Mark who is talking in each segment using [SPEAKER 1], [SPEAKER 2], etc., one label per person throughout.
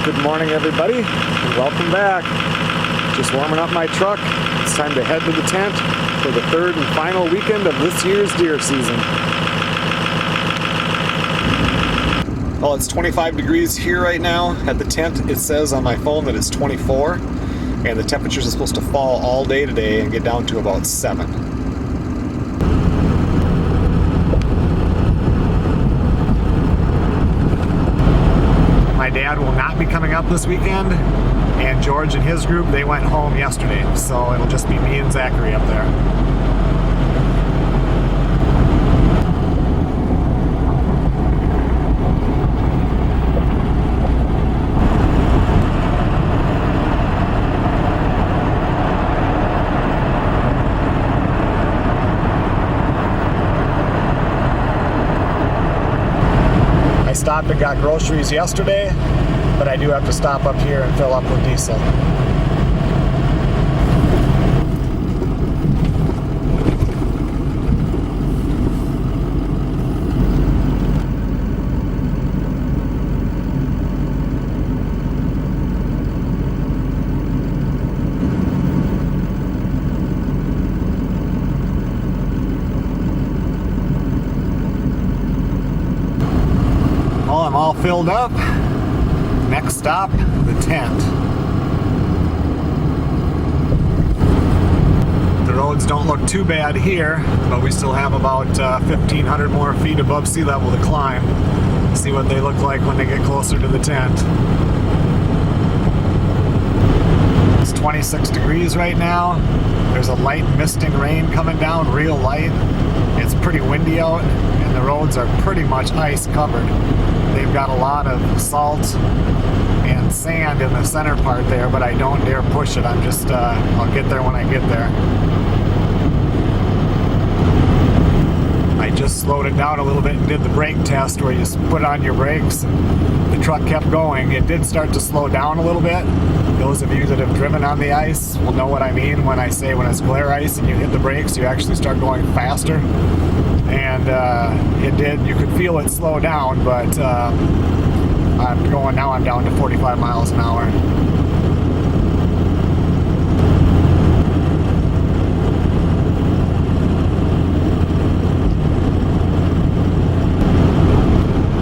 [SPEAKER 1] Good morning, everybody, and welcome back. Just warming up my truck. It's time to head to the tent for the third and final weekend of this year's deer season. Well, it's 25 degrees here right now. At the tent, it says on my phone that it's 24, and the temperatures are supposed to fall all day today and get down to about 7. My dad will not be coming up this weekend, and George and his group, they went home yesterday, so it'll just be me and Zachary up there. I stopped and got groceries yesterday, but I do have to stop up here and fill up with diesel. Well, I'm all filled up. Next stop, the tent. The roads don't look too bad here, but we still have about 1,500 more feet above sea level to climb. See what they look like when they get closer to the tent. It's 26 degrees right now. There's a light misting rain coming down, real light. It's pretty windy out, and the roads are pretty much ice covered. They've got a lot of salt and sand in the center part there, but I don't dare push it. I'm just, I'll get there when I get there. I just slowed it down a little bit and did the brake test where you put on your brakes and the truck kept going. It did start to slow down a little bit. Those of you that have driven on the ice will know what I mean when I say when it's glare ice and you hit the brakes, you actually start going faster. And it did, you could feel it slow down, but I'm down to 45 miles an hour.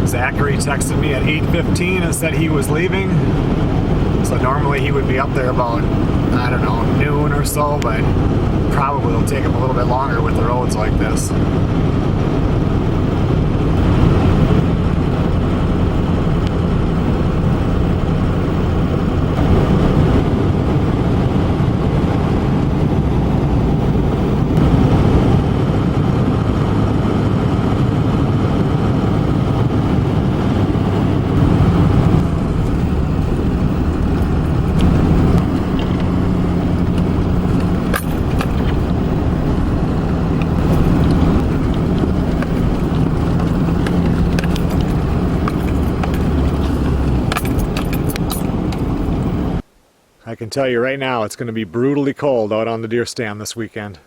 [SPEAKER 1] Zachary texted me at 8:15 and said he was leaving. So normally he would be up there about, I don't know, noon or so, but probably it'll take him a little bit longer with the roads like this. I can tell you right now, it's going to be brutally cold out on the deer stand this weekend.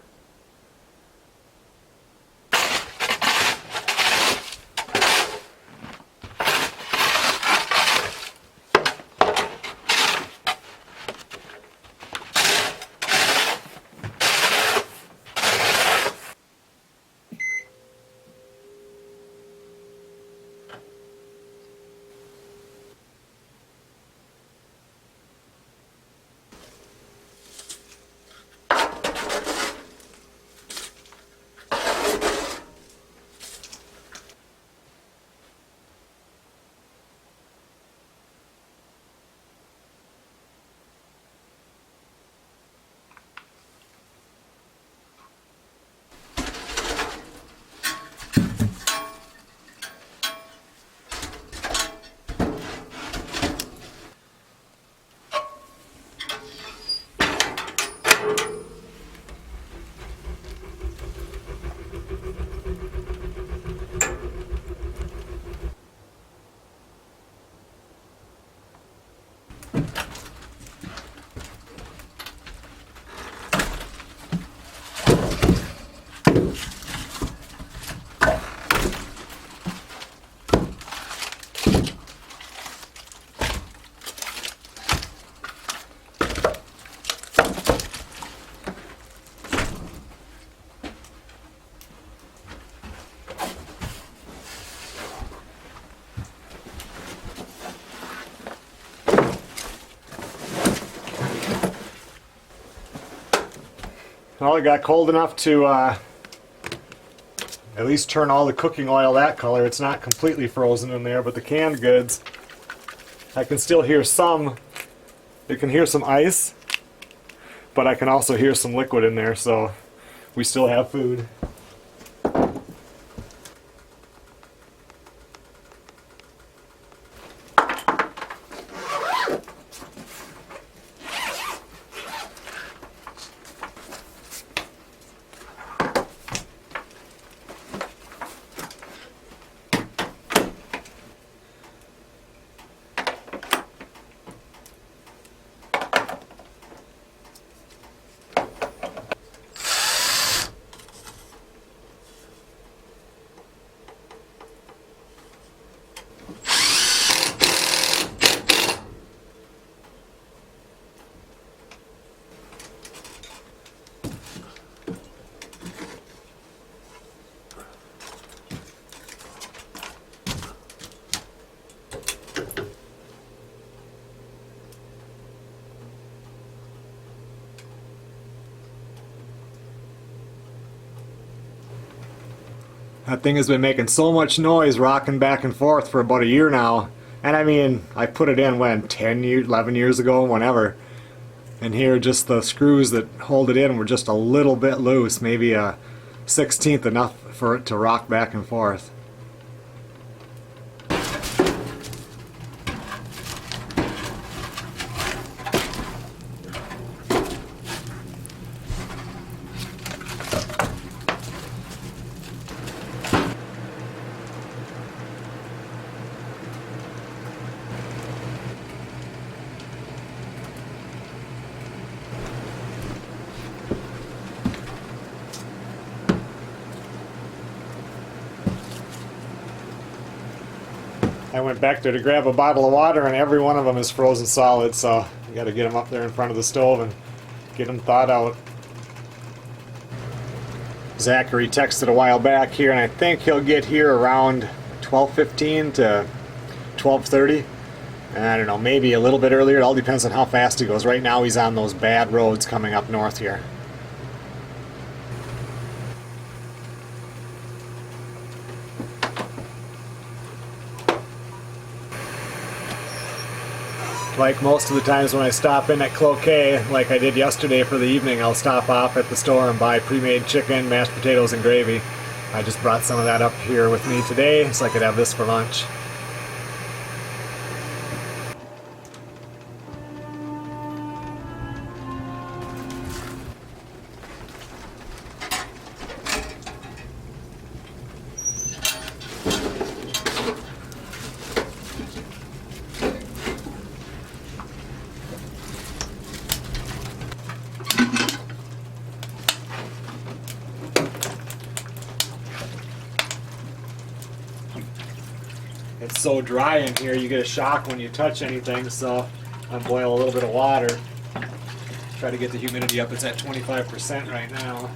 [SPEAKER 1] Well, it got cold enough to at least turn all the cooking oil that color. It's not completely frozen in there, but the canned goods, I can still hear some. You can hear some ice, but I can also hear some liquid in there, so we still have food. That thing has been making so much noise rocking back and forth for about a year now. And I mean, I put it in when, 10 years, 11 years ago, whenever. And here just the screws that hold it in were just a little bit loose, maybe a 1/16 enough for it to rock back and forth. I went back there to grab a bottle of water and every one of them is frozen solid, so you got to get them up there in front of the stove and get them thawed out. Zachary texted a while back here and I think he'll get here around 12:15 to 12:30. I don't know, maybe a little bit earlier. It all depends on how fast he goes. Right now he's on those bad roads coming up north here. Like most of the times when I stop in at Cloquet, like I did yesterday for the evening, I'll stop off at the store and buy pre-made chicken, mashed potatoes, and gravy. I just brought some of that up here with me today so I could have this for lunch. It's so dry in here, you get a shock when you touch anything, so I boil a little bit of water. Try to get the humidity up. It's at 25% right now.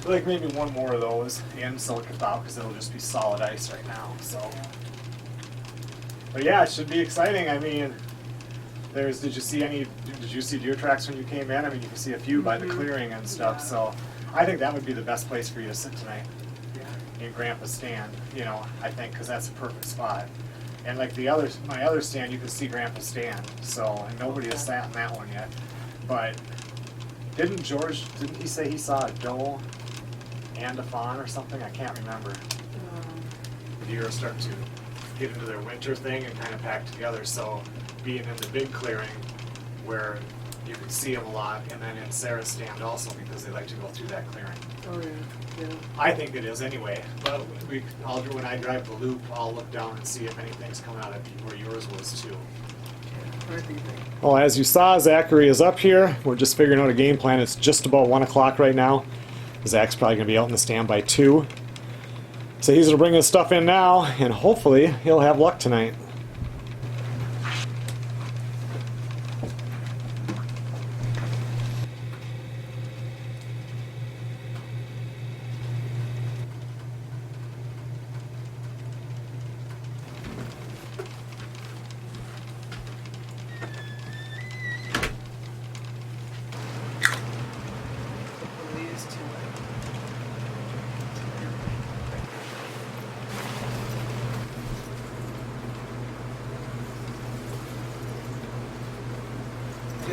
[SPEAKER 1] Like maybe one more of those and silicon thaw because it'll just be solid ice right now. So, but yeah, it should be exciting. I mean, did you see deer tracks when you came in? I mean, you can see a few by the clearing and stuff. So, I think that would be the best place for you to sit tonight in Grandpa's stand. You know, I think because that's a perfect spot. And like my other stand, you can see Grandpa's stand. So, and nobody has sat in that one yet. But didn't he say he saw a doe and a fawn or something? I can't remember. The deer are starting to get into their winter thing and kind of pack together. So being in the big clearing where you can see them a lot, and then in Sarah's stand also because they like to go through that clearing.
[SPEAKER 2] Oh yeah.
[SPEAKER 1] I think it is anyway. But when I drive the loop, I'll look down and see if anything's coming out of where yours was too. Well, as you saw, Zachary is up here. We're just figuring out a game plan. It's just about 1 o'clock right now. Zach's probably going to be out in the stand by 2. So he's going to bring his stuff in now, and hopefully he'll have luck tonight.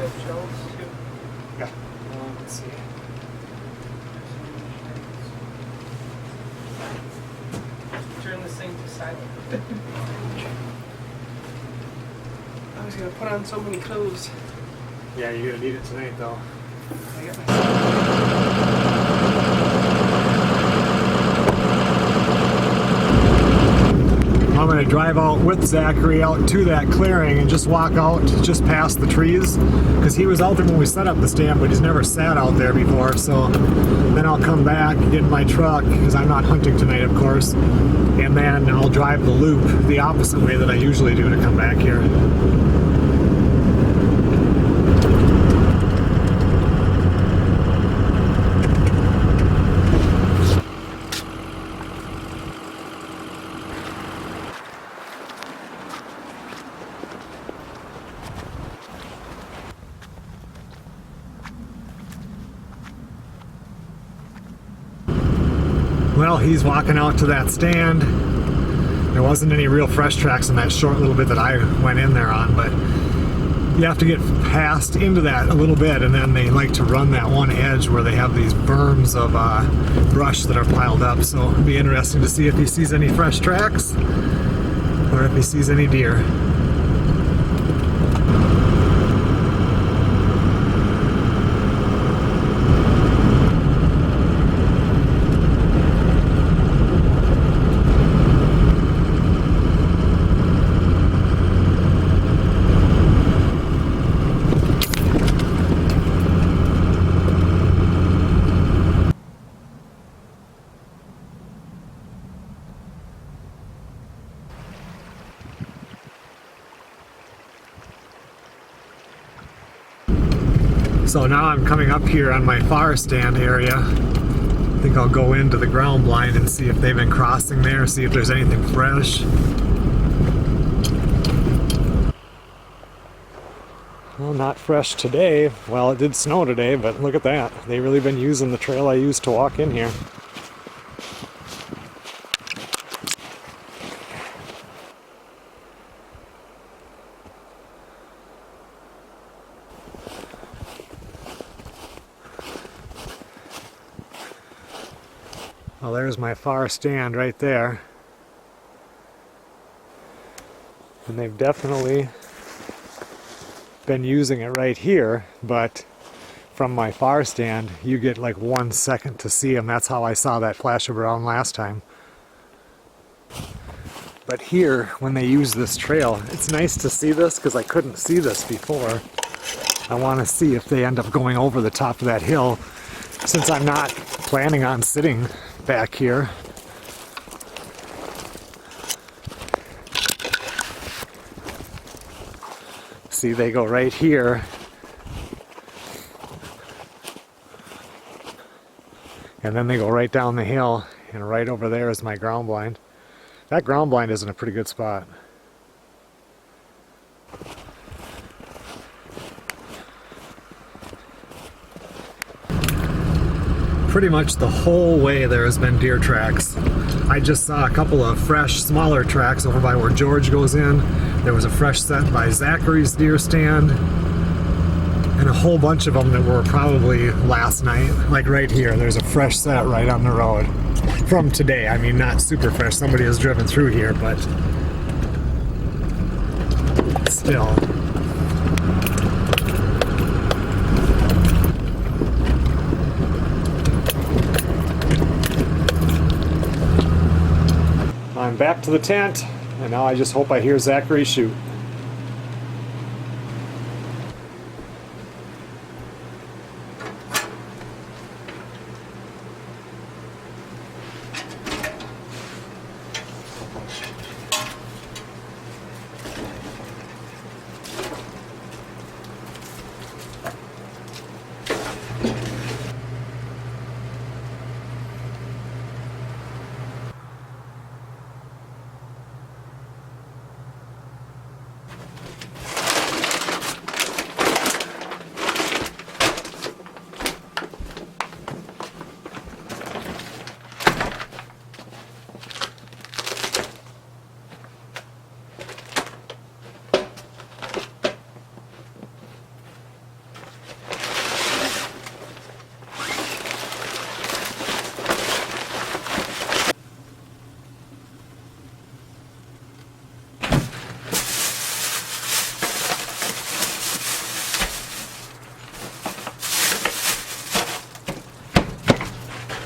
[SPEAKER 2] you have shelves too?
[SPEAKER 1] Yeah. Let's see.
[SPEAKER 2] Turn this thing to silent. I was gonna put on so many clothes.
[SPEAKER 1] Yeah, you're gonna need it tonight though.
[SPEAKER 2] I got my
[SPEAKER 1] I'm going to drive out with Zachary out to that clearing and just walk out just past the trees, because he was out there when we set up the stand, but he's never sat out there before. So then I'll come back, get in my truck, because I'm not hunting tonight, of course, and then I'll drive the loop the opposite way that I usually do to come back here. Well, he's walking out to that stand. There wasn't any real fresh tracks in that short little bit that I went in there on, but you have to get past into that a little bit, and then they like to run that one edge where they have these berms of brush that are piled up. So it'll be interesting to see if he sees any fresh tracks or if he sees any deer. So now I'm coming up here on my far stand area. I think I'll go into the ground blind and see if they've been crossing there, see if there's anything fresh. Well, not fresh today. Well, it did snow today, but look at that. They've really been using the trail I used to walk in here. Well, there's my far stand right there. And they've definitely been using it right here, but from my far stand, you get like 1 second to see them. That's how I saw that flash of brown last time. But here, when they use this trail, it's nice to see this because I couldn't see this before. I want to see if they end up going over the top of that hill, since I'm not planning on sitting back here. See, they go right here. And then they go right down the hill, and right over there is my ground blind. That ground blind is in a pretty good spot. Pretty much the whole way there has been deer tracks. I just saw a couple of fresh, smaller tracks over by where George goes in. There was a fresh set by Zachary's deer stand, and a whole bunch of them that were probably last night. Like right here, there's a fresh set right on the road from today. I mean, not super fresh. Somebody has driven through here, but still. I'm back to the tent, and now I just hope I hear Zachary shoot.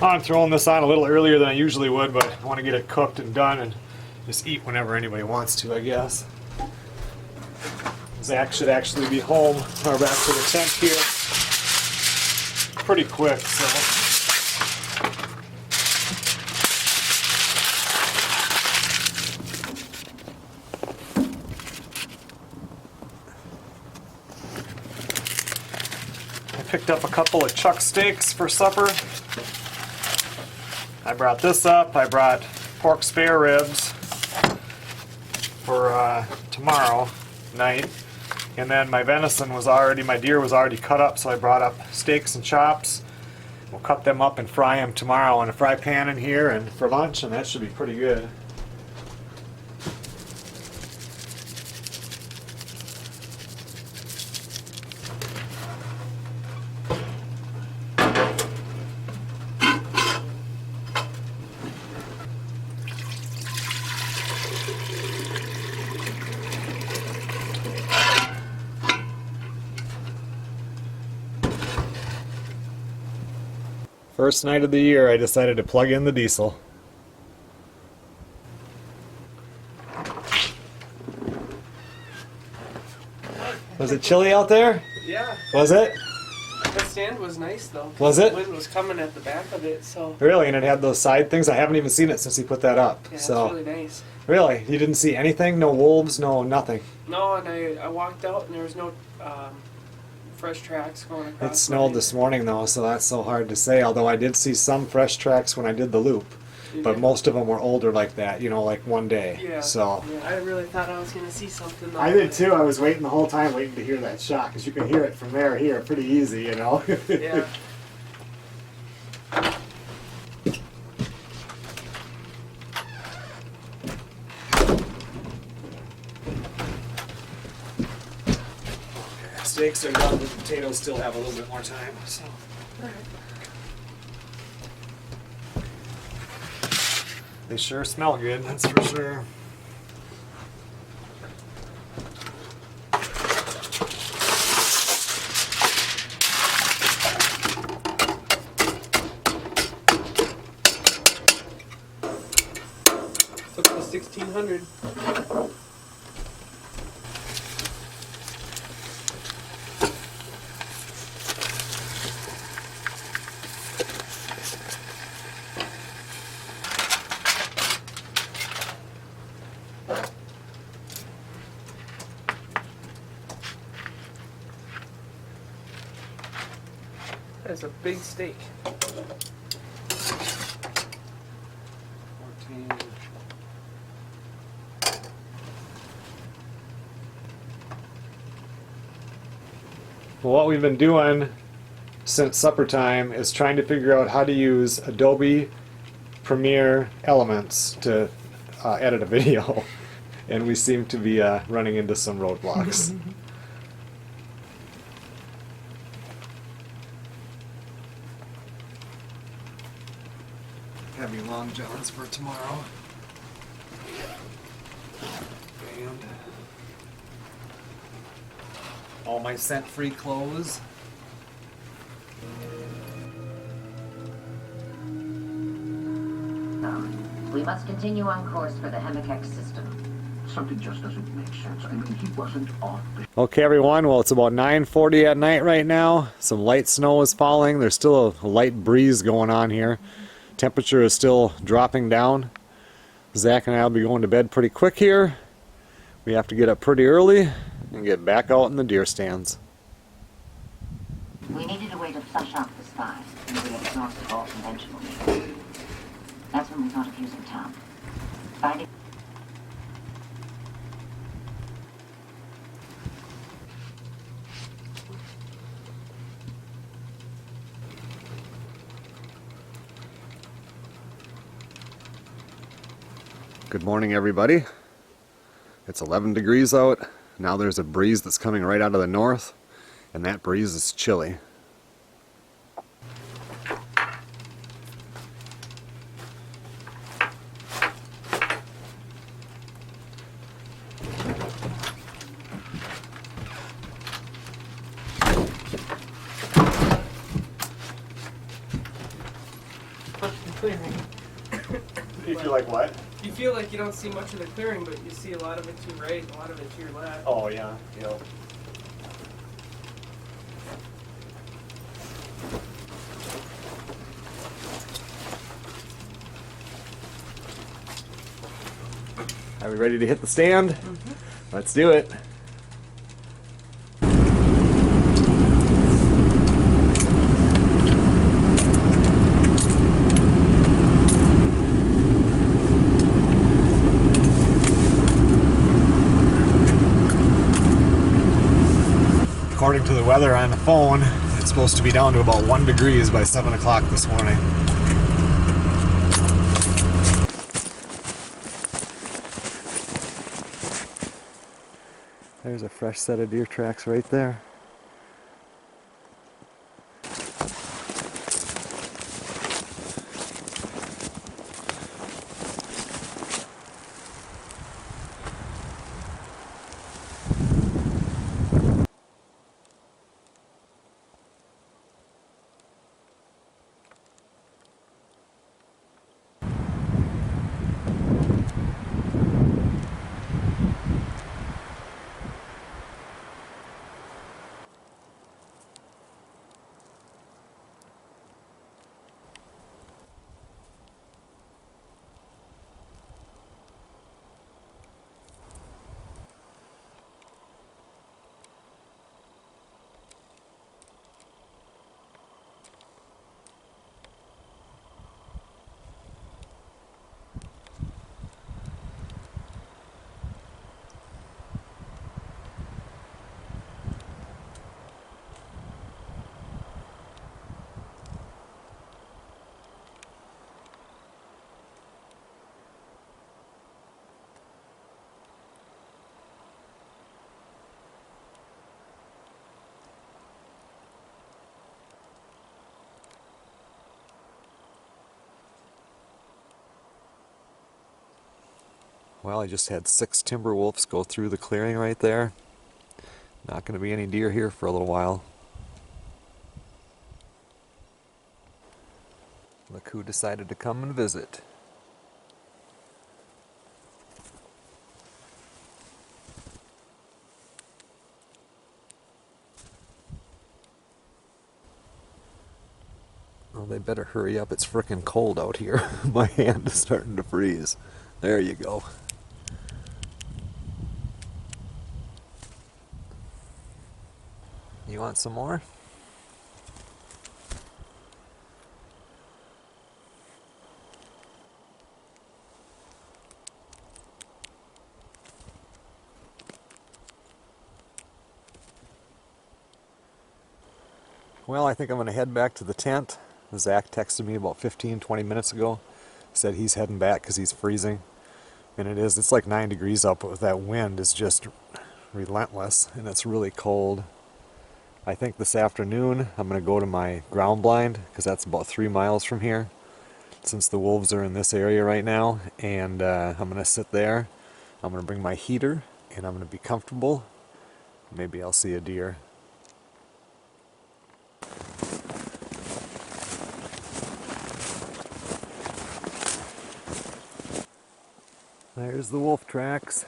[SPEAKER 1] I'm throwing this on a little earlier than I usually would, but I want to get it cooked and done and just eat whenever anybody wants to, I guess. Zach should actually be home or back to the tent here pretty quick, so. Picked up a couple of chuck steaks for supper. I brought this up. I brought pork spare ribs for tomorrow night. And then my venison was already, my deer was already cut up, so I brought up steaks and chops. We'll cut them up and fry them tomorrow in a fry pan in here and for lunch, and that should be pretty good. First night of the year, I decided to plug in the diesel. Was it chilly out there?
[SPEAKER 2] Yeah.
[SPEAKER 1] Was it?
[SPEAKER 2] The stand was nice though.
[SPEAKER 1] Was it?
[SPEAKER 2] The wind was coming at the back of it, so.
[SPEAKER 1] Really? And it had those side things? I haven't even seen it since he put that up.
[SPEAKER 2] Yeah,
[SPEAKER 1] so.
[SPEAKER 2] it's really nice.
[SPEAKER 1] Really? You didn't see anything? No wolves? No nothing?
[SPEAKER 2] No, and I walked out and there was no fresh tracks going across.
[SPEAKER 1] It snowed this morning though, so that's so hard to say. Although I did see some fresh tracks when I did the loop. But most of them were older like that, you know, like one day.
[SPEAKER 2] Yeah.
[SPEAKER 1] So.
[SPEAKER 2] Yeah, I really thought I was going to see something though.
[SPEAKER 1] I did too. I was waiting the whole time, waiting to hear that shot, because you can hear it from there here pretty easy, you know.
[SPEAKER 2] Yeah.
[SPEAKER 1] Steaks are done, but potatoes still have a little bit more time. So. They sure smell good, that's for sure.
[SPEAKER 2] Took the 1600. That's a big steak.
[SPEAKER 1] 14. Well, what we've been doing since supper time is trying to figure out how to use Adobe Premiere Elements to edit a video, and we seem to be running into some roadblocks. Heavy long johns for tomorrow. And all my scent-free clothes.
[SPEAKER 3] We must continue on course for the Hemakex system.
[SPEAKER 4] Something just doesn't make sense. I mean, he wasn't off.
[SPEAKER 1] Okay, everyone. Well, it's about 9:40 at night right now. Some light snow is falling. There's still a light breeze going on here. Temperature is still dropping down. Zach and I will be going to bed pretty quick here. We have to get up pretty early and get back out in the deer stands.
[SPEAKER 3] We needed a way to flush out the spies, and we had exhausted all conventional means. That's when we thought of using Tom. Finding
[SPEAKER 1] Good morning, everybody. It's 11 degrees out. Now there's a breeze that's coming right out of the north, and that breeze is chilly.
[SPEAKER 2] clearing.
[SPEAKER 1] You feel like what?
[SPEAKER 2] You feel like you don't see much of the clearing, but you see a lot of it to your right, and a lot of it to your left.
[SPEAKER 1] Oh yeah, yep. Are we ready to hit the stand? Mm-hmm. Let's do it. According to the weather on the phone, it's supposed to be down to about 1 degree by 7 o'clock this morning. There's a fresh set of deer tracks right there. Well, I just had 6 timber wolves go through the clearing right there. Not going to be any deer here for a little while. Look who decided to come and visit. Well, they better hurry up. It's frickin' cold out here. My hand is starting to freeze. There you go. You want some more? Well, I think I'm going to head back to the tent. Zach texted me about 15-20 minutes ago. Said he's heading back because he's freezing. And it's like 9 degrees up, but that wind is just relentless and it's really cold. I think this afternoon I'm going to go to my ground blind because that's about 3 miles from here since the wolves are in this area right now, and I'm going to sit there. I'm going to bring my heater and I'm going to be comfortable. Maybe I'll see a deer. There's the wolf tracks.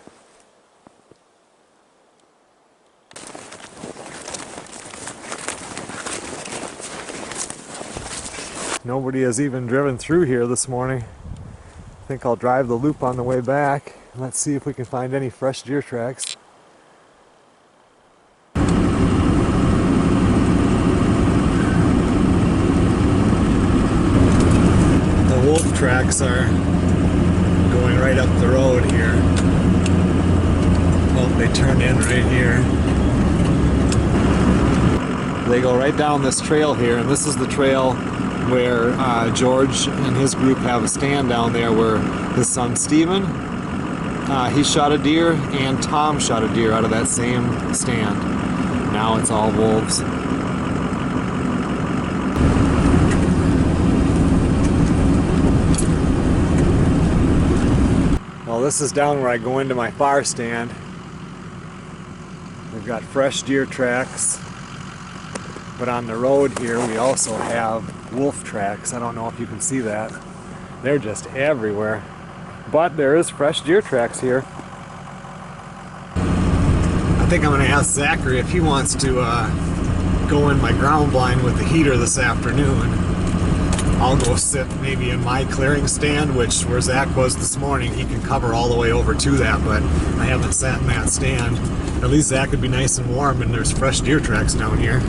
[SPEAKER 1] Nobody has even driven through here this morning. I think I'll drive the loop on the way back. Let's see if we can find any fresh deer tracks. The wolf tracks are going right up the road here. Oh, they turned in right here. They go right down this trail here, and this is the trail where George and his group have a stand down there where his son Steven, he shot a deer, and Tom shot a deer out of that same stand. Now it's all wolves. Well, this is down where I go into my fire stand. We've got fresh deer tracks, but on the road here we also have wolf tracks. I don't know if you can see that. They're just everywhere. But there is fresh deer tracks here. I think I'm going to ask Zachary if he wants to go in my ground blind with the heater this afternoon. I'll go sit maybe in my clearing stand, which where Zach was this morning, he can cover all the way over to that, but I haven't sat in that stand. At least Zach would be nice and warm, and there's fresh deer tracks down here.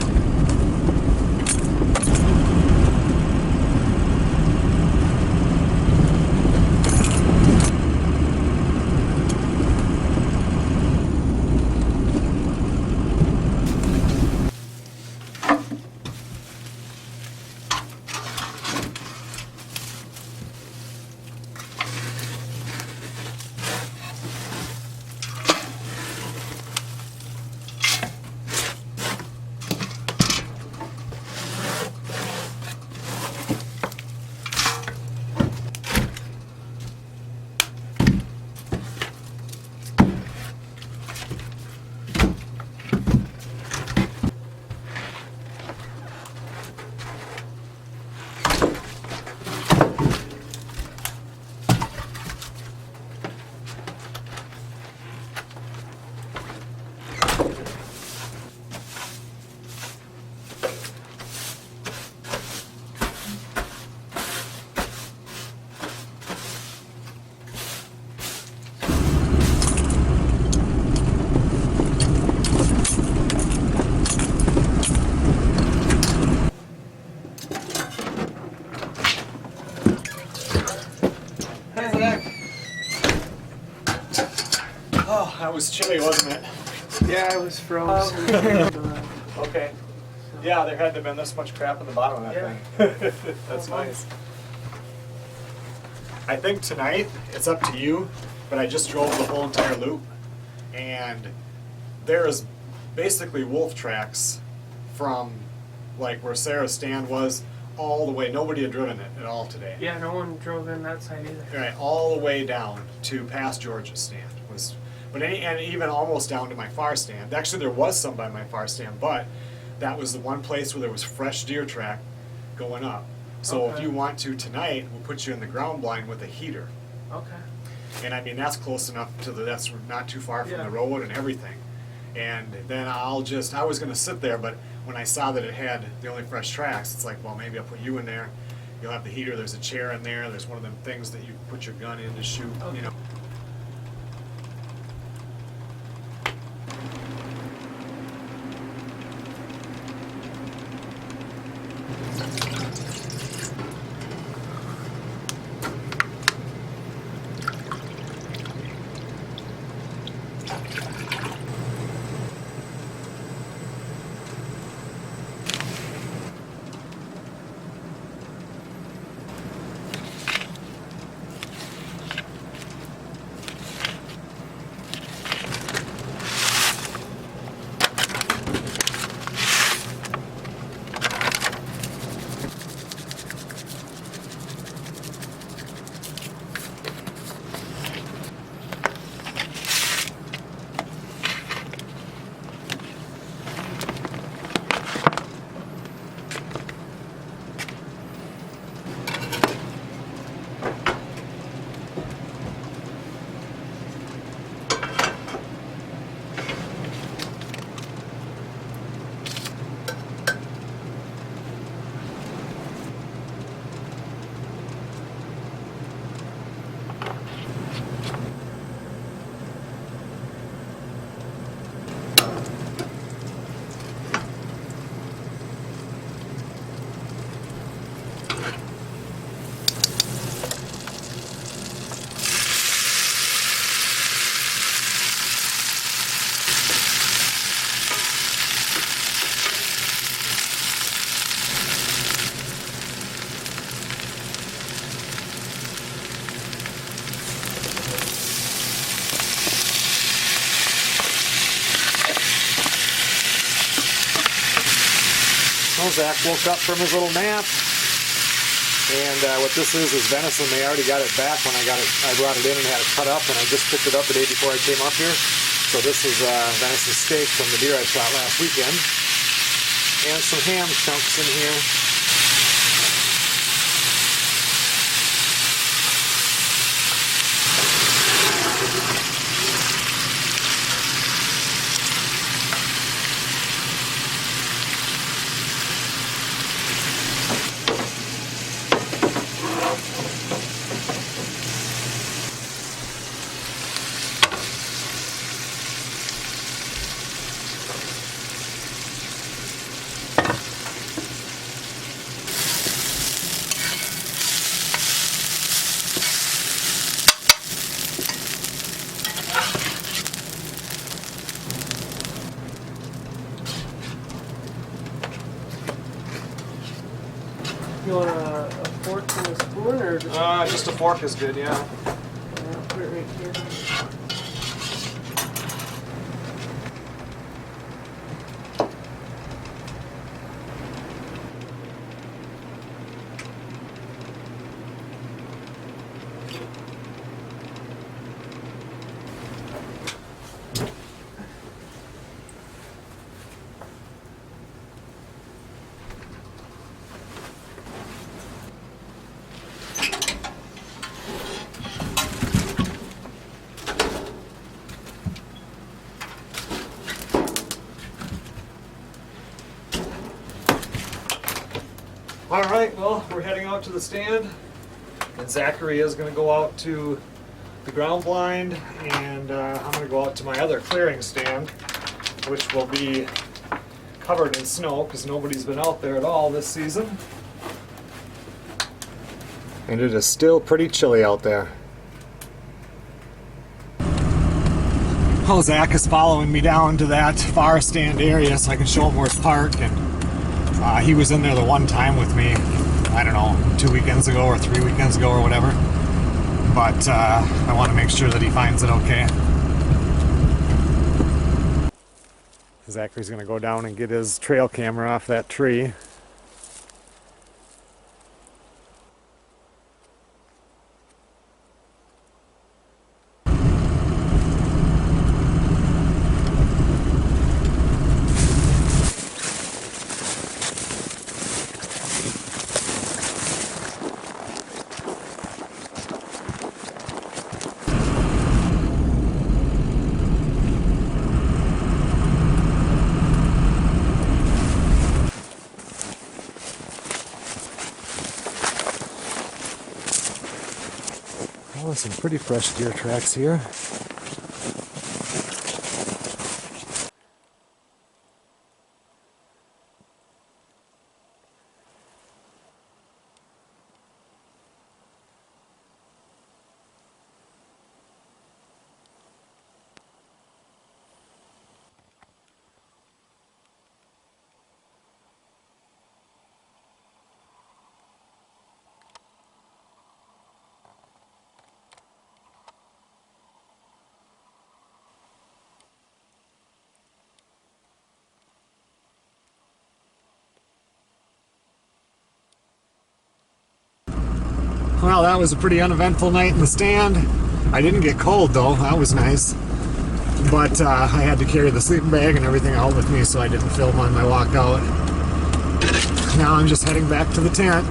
[SPEAKER 1] Oh, that was chilly, wasn't it?
[SPEAKER 2] Yeah, it was frozen.
[SPEAKER 1] Okay. Yeah, there had to have been this much crap in the bottom of that thing. That's nice. I think tonight, it's up to you, but I just drove the whole entire loop, and there is basically wolf tracks from like where Sarah's stand was all the way. Nobody had driven it at all today.
[SPEAKER 2] Yeah, no one drove in that side either.
[SPEAKER 1] Right, all the way down to past George's stand was, and even almost down to my far stand. Actually, there was some by my far stand, but that was the one place where there was fresh deer track going up. So if
[SPEAKER 2] Okay.
[SPEAKER 1] you want to tonight, we'll put you in the ground blind with a heater.
[SPEAKER 2] Okay.
[SPEAKER 1] And I mean, that's close enough to that's not too far from
[SPEAKER 2] Yeah.
[SPEAKER 1] the road and everything. And then I was gonna sit there, but when I saw that it had the only fresh tracks, it's like, well, maybe I'll put you in there. You'll have the heater, there's a chair in there, there's one of them things that you put your gun in to shoot, you know. Well, Zach woke up from his little nap, and what this is venison. They already got it back when I brought it in and had it cut up, and I just picked it up the day before I came up here. So this is venison steak from the deer I shot last weekend, and some ham chunks in here.
[SPEAKER 2] You want a fork and a spoon, or
[SPEAKER 1] Just a fork is good, yeah.
[SPEAKER 2] I'll put it right here.
[SPEAKER 1] All right, well, we're heading out to the stand, and Zachary is going to go out to the ground blind, and I'm going to go out to my other clearing stand, which will be covered in snow because nobody's been out there at all this season. And it is still pretty chilly out there. Oh, Zach is following me down to that far stand area so I can show him where it's parked. And he was in there the one time with me, I don't know, 2 weekends ago or 3 weekends ago or whatever. But I want to make sure that he finds it okay. Zachary's going to go down and get his trail camera off that tree. Oh, some pretty fresh deer tracks here. Well, that was a pretty uneventful night in the stand. I didn't get cold though, that was nice. But I had to carry the sleeping bag and everything out with me, so I didn't film on my walk out. Now I'm just heading back to the tent.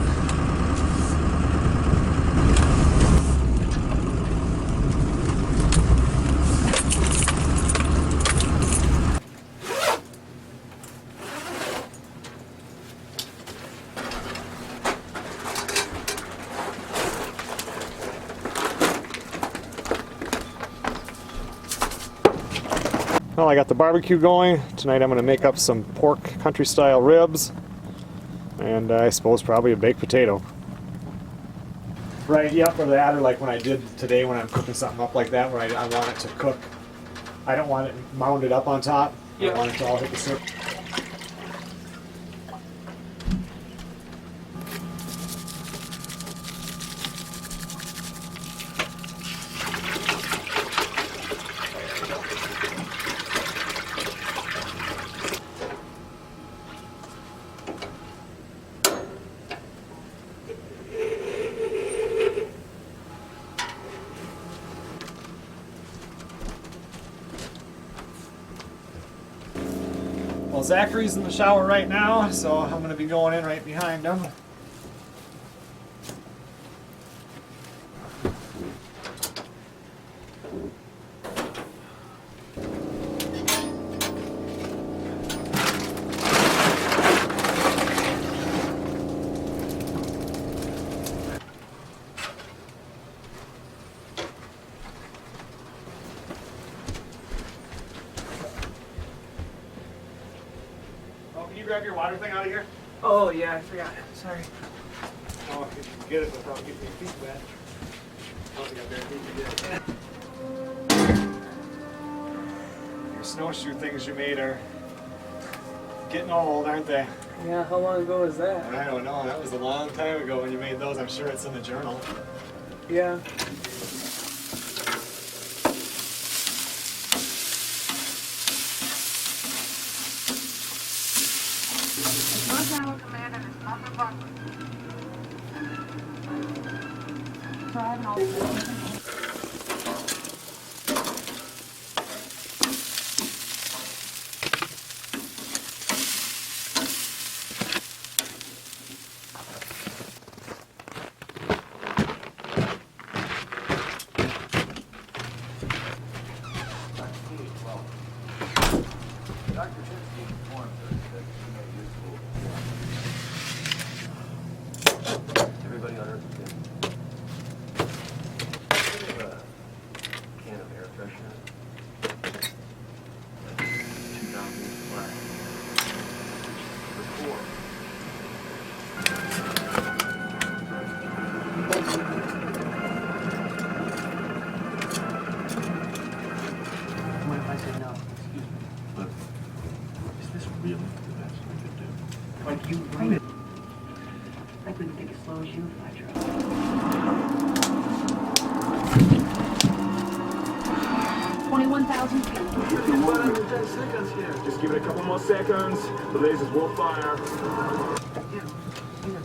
[SPEAKER 1] Well, I got the barbecue going. Tonight I'm going to make up some pork country style ribs and I suppose probably a baked potato. Right, yep, or that, or like when I did today when I'm cooking something up like that where I want it to cook. I don't want it mounded up on top.
[SPEAKER 2] Yeah.
[SPEAKER 1] I want it to all hit the surface. Well, Zachary's in the shower right now, so I'm going to be going in right behind him. Can you grab your water thing out of here?
[SPEAKER 2] Oh yeah, I forgot. Sorry.
[SPEAKER 1] Oh, if you can get it without getting your feet wet. I don't think I bare feet to get it. Your snowshoe things you made are getting old, aren't they?
[SPEAKER 2] Yeah, how long ago was that?
[SPEAKER 1] I don't know. That was a long time ago when you made those. I'm sure it's in the journal.
[SPEAKER 2] Yeah.
[SPEAKER 3] So I have an alternative.
[SPEAKER 5] Everybody on Earth is good. We have a can of air freshener. 2,000 black. For 4.
[SPEAKER 2] What if I said no?
[SPEAKER 4] Excuse me, but is this really the best we could do?
[SPEAKER 2] Like you wrote it. I couldn't think as slow as you if I tried.
[SPEAKER 3] 21,000 feet.
[SPEAKER 6] You're well under 10 seconds here. Just give it a couple more seconds. The lasers will fire.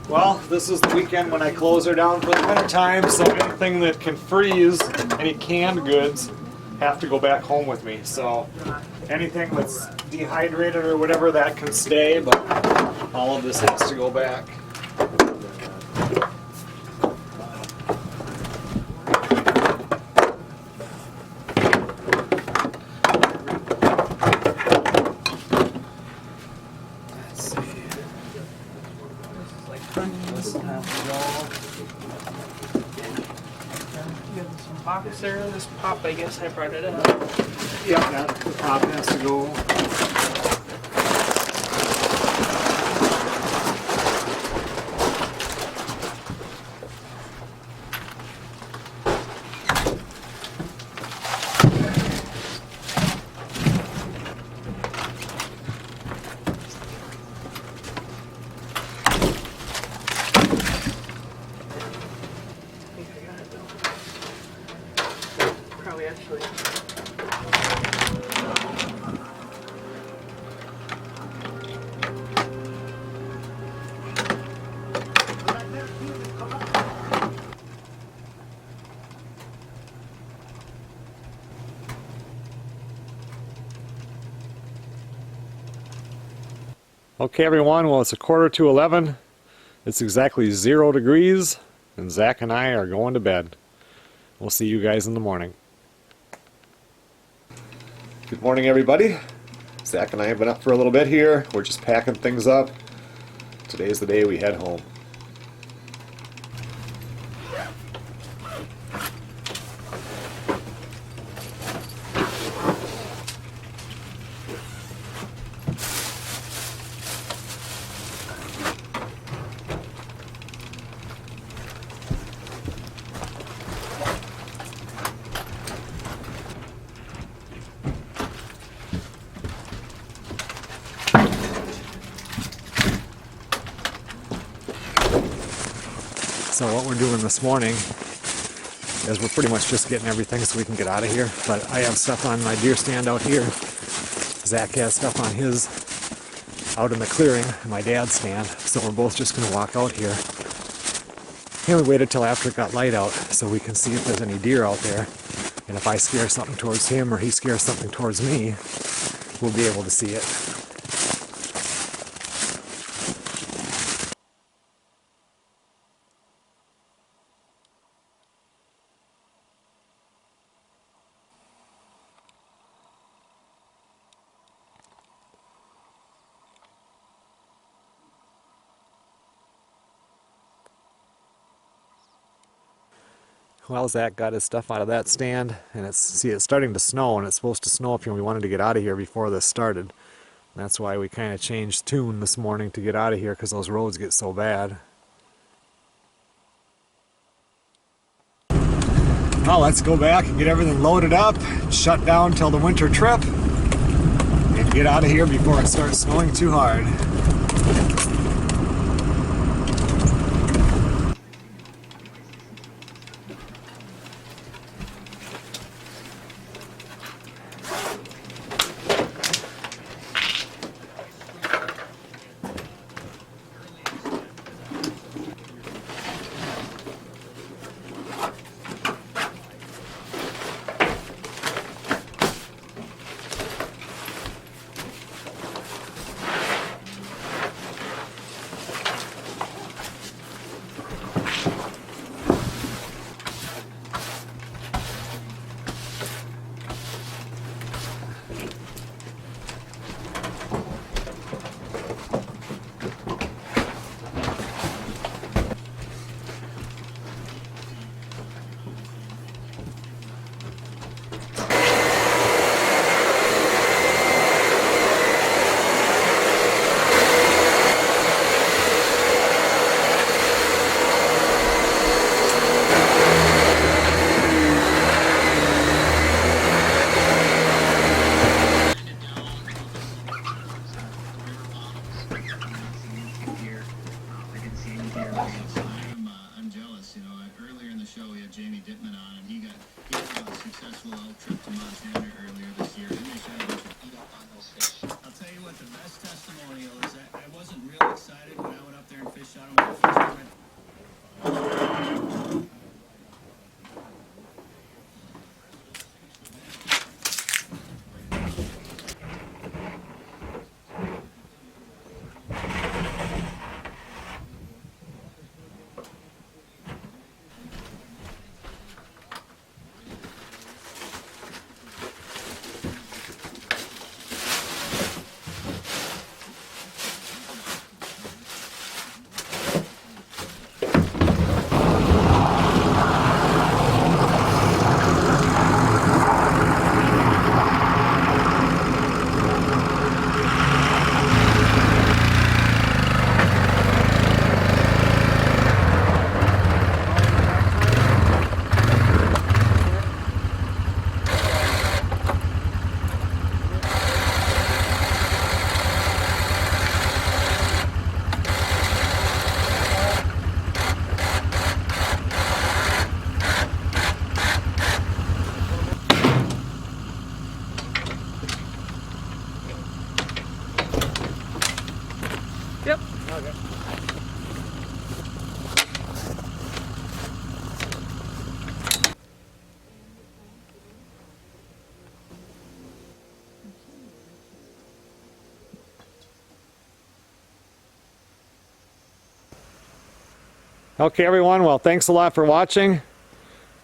[SPEAKER 1] Well, this is the weekend when I close her down for the winter time, so anything that can freeze, any canned goods, have to go back home with me. So anything that's dehydrated or whatever, that can stay, but all of this has to go back. Let's see. This will have to go.
[SPEAKER 2] You got some box there. This pop, I guess I brought it up.
[SPEAKER 1] Yep, that the top has to go.
[SPEAKER 2] I think I got it though. Probably actually.
[SPEAKER 1] Okay, everyone, well, it's 11:15. It's exactly 0 degrees, and Zach and I are going to bed. We'll see you guys in the morning. Good morning, everybody. Zach and I have been up for a little bit here. We're just packing things up. Today's the day we head home. So what we're doing this morning is we're pretty much just getting everything so we can get out of here. But I have stuff on my deer stand out here. Zach has stuff on his out in the clearing, my dad's stand. So we're both just going to walk out here. And we waited till after it got light out so we can see if there's any deer out there. And if I scare something towards him or he scares something towards me, we'll be able to see it. Well, Zach got his stuff out of that stand, and it's starting to snow, and it's supposed to snow up here. We wanted to get out of here before this started. That's why we kind of changed tune this morning to get out of here, because those roads get so bad. Well, let's go back and get everything loaded up, shut down till the winter trip, and get out of here before it starts snowing too hard.
[SPEAKER 7] Jamie Dittman on, and he had a successful trip to Montana earlier this year, and they shot a bunch of eat up on those fish. I'll tell you what, the best testimonial is that I wasn't real excited when I went up there and fished on them the first time.
[SPEAKER 2] Yep.
[SPEAKER 1] Okay. Okay, everyone. Well, thanks a lot for watching.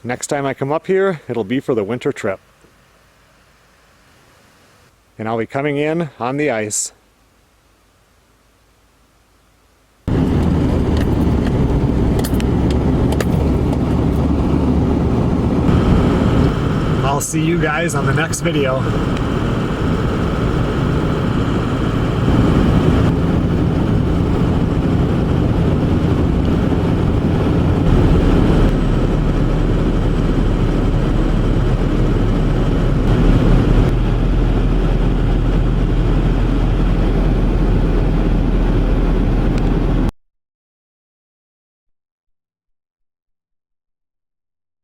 [SPEAKER 1] Next time I come up here, it'll be for the winter trip. And I'll be coming in on the ice. I'll see you guys on the next video.